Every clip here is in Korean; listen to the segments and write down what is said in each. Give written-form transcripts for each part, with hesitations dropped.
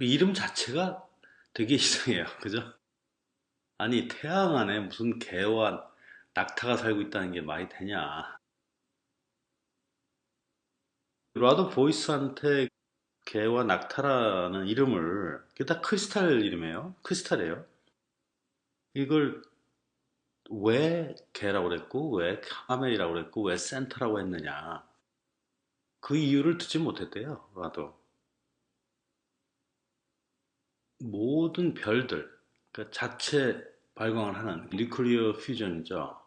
그 이름 자체가 되게 이상해요. 그죠? 아니, 태양 안에 무슨 개와 낙타가 살고 있다는 게 말이 되냐. 라도 보이스한테 개와 낙타라는 이름을, 그게 다 크리스탈 이름이에요. 크리스탈이에요. 이걸 왜 개라고 그랬고, 왜 카멜이라고 그랬고, 왜 센터라고 했느냐. 그 이유를 듣지 못했대요. 라도. 모든 별들, 그러니까 자체 발광을 하는 뉴클리어 퓨전이죠.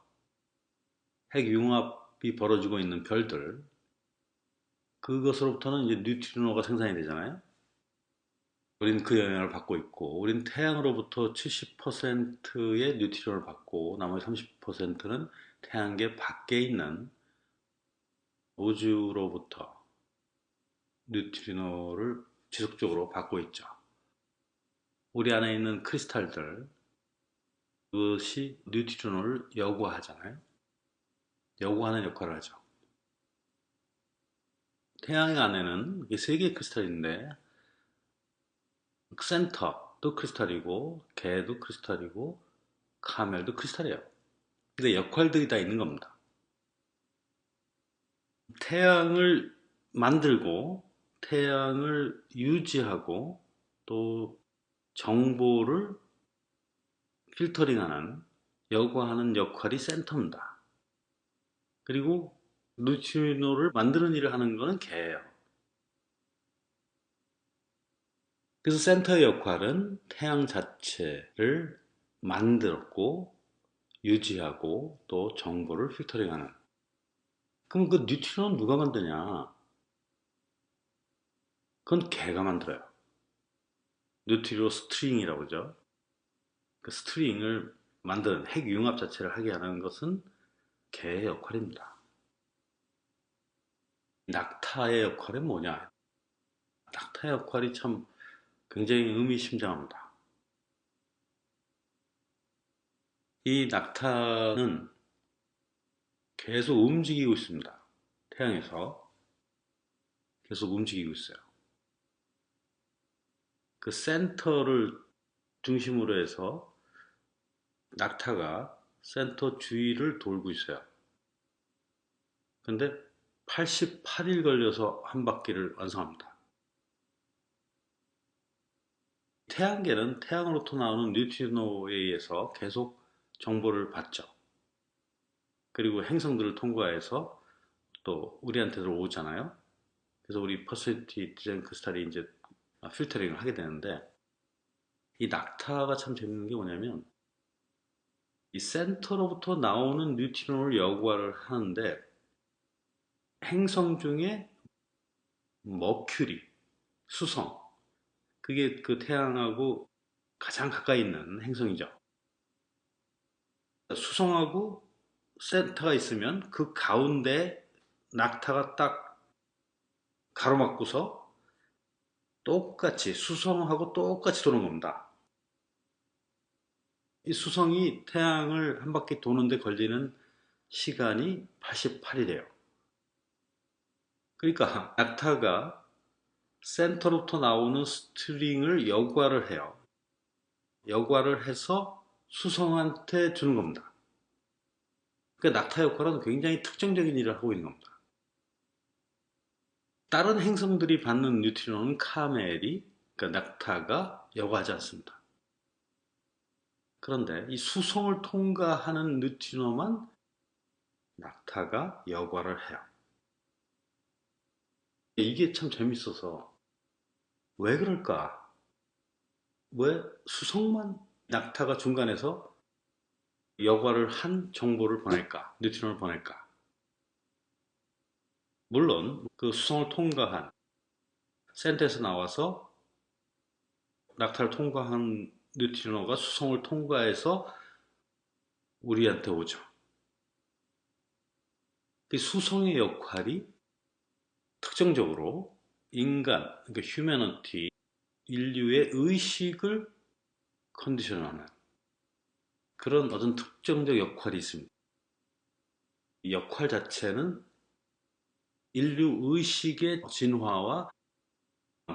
핵융합이 벌어지고 있는 별들, 그것으로부터는 이제 뉴트리노가 생산이 되잖아요. 우린 그 영향을 받고 있고, 우린 태양으로부터 70%의 뉴트리노를 받고, 나머지 30%는 태양계 밖에 있는 우주로부터 뉴트리노를 지속적으로 받고 있죠. 우리 안에 있는 크리스탈들, 그것이 뉴트리노를 여과하잖아요. 여과하는 역할을 하죠. 태양 안에는 이게 세 개의 크리스탈인데, 센터도 크리스탈이고, 개도 크리스탈이고, 카멜도 크리스탈이에요. 근데 역할들이 다 있는 겁니다. 태양을 만들고, 태양을 유지하고, 또 정보를 필터링하는, 여과하는 역할이 센터입니다. 그리고 뉴트리노를 만드는 일을 하는 거는 개예요. 그래서 센터의 역할은 태양 자체를 만들었고, 유지하고, 또 정보를 필터링하는. 그럼 그 뉴트리노는 누가 만드냐? 그건 개가 만들어요. 뉴트리노 스트링이라고 그러죠. 그 스트링을 만드는 핵융합 자체를 하게 하는 것은 개의 역할입니다. 낙타의 역할은 뭐냐? 낙타의 역할이 참 굉장히 의미심장합니다. 이 낙타는 계속 움직이고 있습니다. 태양에서 계속 움직이고 있어요. 그 센터를 중심으로 해서 낙타가 센터 주위를 돌고 있어요. 근데 88일 걸려서 한 바퀴를 완성합니다. 태양계는 태양으로부터 나오는 뉴트리노에 의해서 계속 정보를 받죠. 그리고 행성들을 통과해서 또 우리한테도 오잖아요. 그래서 우리 퍼시비티 디자인 크리스탈이 이제 필터링을 하게 되는데, 이 낙타가 참 재밌는 게 뭐냐면 이 센터로부터 나오는 뉴트리노를 여과를 하는데, 행성 중에 머큐리, 수성, 그게 그 태양하고 가장 가까이 있는 행성이죠. 수성하고 센터가 있으면 그 가운데 낙타가 딱 가로막고서 똑같이 수성하고 똑같이 도는 겁니다. 이 수성이 태양을 한 바퀴 도는데 걸리는 시간이 88이래요. 그러니까 낙타가 센터로부터 나오는 스트링을 여과를 해요. 여과를 해서 수성한테 주는 겁니다. 그러니까 낙타 역할은 굉장히 특정적인 일을 하고 있는 겁니다. 다른 행성들이 받는 뉴트리노는 카멜이, 그러니까 낙타가 여과하지 않습니다. 그런데 이 수성을 통과하는 뉴트리노만 낙타가 여과를 해요. 이게 참 재밌어서 왜 그럴까? 왜 수성만 낙타가 중간에서 여과를 한 정보를 보낼까? 뉴트론을 보낼까? 물론 그 수성을 통과한 센터에서 나와서 낙타를 통과한 뉴트리노가 수성을 통과해서 우리한테 오죠. 그 수성의 역할이 특정적으로 인간, 그러니까 휴머니티, 인류의 의식을 컨디션하는 그런 어떤 특정적 역할이 있습니다. 이 역할 자체는 인류 의식의 진화와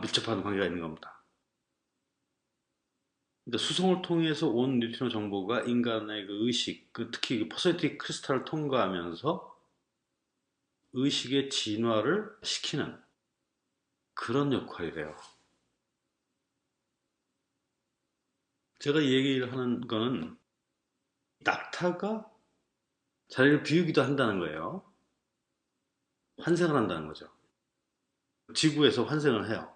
밀접한 관계가 있는 겁니다. 그러니까 수송을 통해서 온 뉴트리노 정보가 인간의 그 의식, 특히 그 퍼센틱 크리스탈을 통과하면서 의식의 진화를 시키는 그런 역할이래요. 제가 이 얘기를 하는 거는 낙타가 자리를 비우기도 한다는 거예요. 환생을 한다는 거죠. 지구에서 환생을 해요.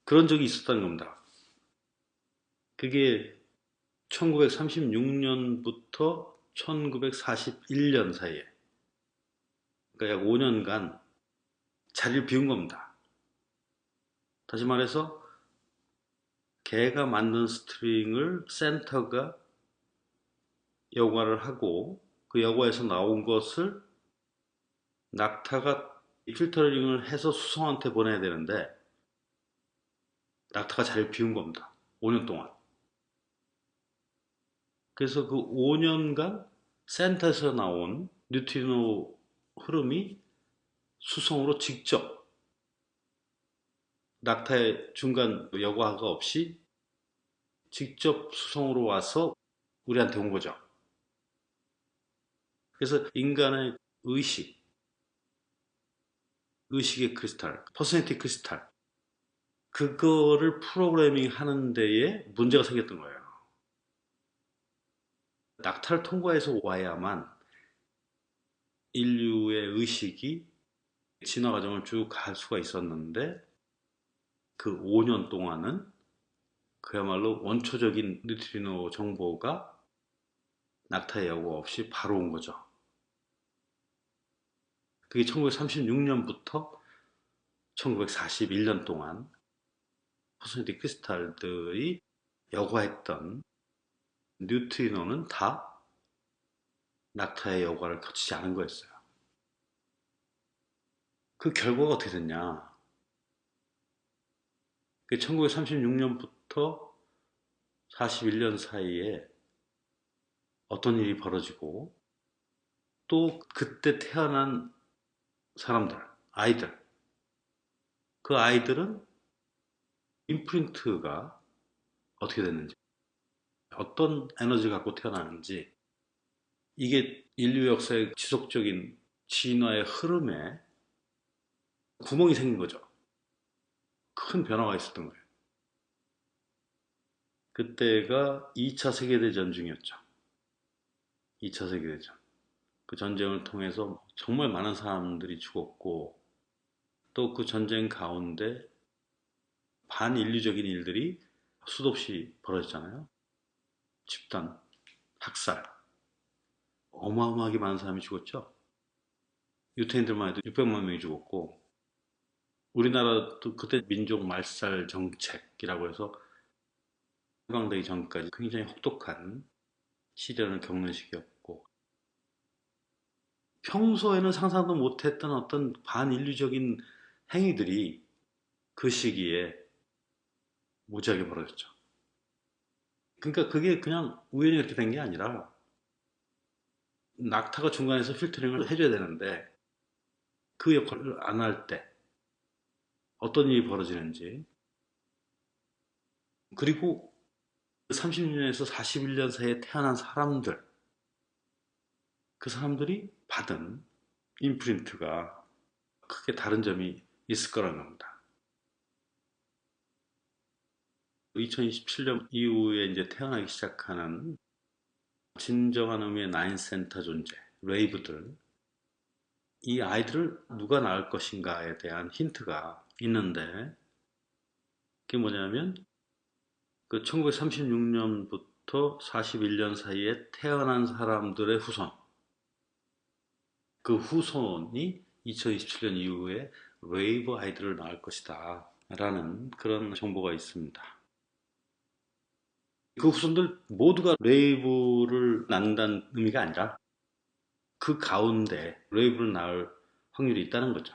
그런 적이 있었다는 겁니다. 그게 1936년부터 1941년 사이에, 그러니까 약 5년간 자리를 비운 겁니다. 다시 말해서 개가 만든 스트링을 센터가 여과를 하고 그 여과에서 나온 것을 낙타가 필터링을 해서 수성한테 보내야 되는데 낙타가 자리를 비운 겁니다. 5년 동안. 그래서 그 5년간 센터에서 나온 뉴트리노 흐름이 수성으로 직접 낙타의 중간 여과가 없이 직접 수성으로 와서 우리한테 온 거죠. 그래서 인간의 의식의 크리스탈, 퍼스널리티 크리스탈, 그거를 프로그래밍 하는 데에 문제가 생겼던 거예요. 낙타를 통과해서 와야만 인류의 의식이 진화 과정을 쭉 갈 수가 있었는데 그 5년 동안은 그야말로 원초적인 뉴트리노 정보가 낙타의 여과 없이 바로 온 거죠. 그게 1936년부터 1941년 동안 퍼스널리티 크리스탈들이 여과했던 뉴트리노는 다 낙타의 여과를 거치지 않은 거였어요. 그 결과가 어떻게 됐냐? 1936년부터 41년 사이에 어떤 일이 벌어지고 또 그때 태어난 사람들, 아이들, 그 아이들은 임프린트가 어떻게 됐는지, 어떤 에너지를 갖고 태어나는지, 이게 인류 역사의 지속적인 진화의 흐름에 구멍이 생긴 거죠. 큰 변화가 있었던 거예요. 그때가 2차 세계대전 중이었죠. 2차 세계대전. 그 전쟁을 통해서 정말 많은 사람들이 죽었고, 또 그 전쟁 가운데 반인류적인 일들이 수도 없이 벌어졌잖아요. 집단, 학살. 어마어마하게 많은 사람이 죽었죠. 유태인들만 해도 600만 명이 죽었고, 우리나라도 그때 민족 말살 정책이라고 해서 해방되기 전까지 굉장히 혹독한 시련을 겪는 시기였고, 평소에는 상상도 못했던 어떤 반인류적인 행위들이 그 시기에 무지하게 벌어졌죠. 그러니까 그게 그냥 우연히 그렇게 된 게 아니라 낙타가 중간에서 필터링을 해줘야 되는데 그 역할을 안 할 때 어떤 일이 벌어지는지, 그리고 30년에서 41년 사이에 태어난 사람들, 그 사람들이 받은 임프린트가 크게 다른 점이 있을 거라는 겁니다. 2027년 이후에 이제 태어나기 시작하는 진정한 의미의 나인 센터 존재, 레이브들, 이 아이들을 누가 낳을 것인가에 대한 힌트가 있는데, 그게 뭐냐면 그 1936년부터 41년 사이에 태어난 사람들의 후손, 그 후손이 2027년 이후에 레이브 아이들을 낳을 것이다 라는 그런 정보가 있습니다. 그 후손들 모두가 레이브를 낳는다는 의미가 아니라 그 가운데 레이브를 낳을 확률이 있다는 거죠.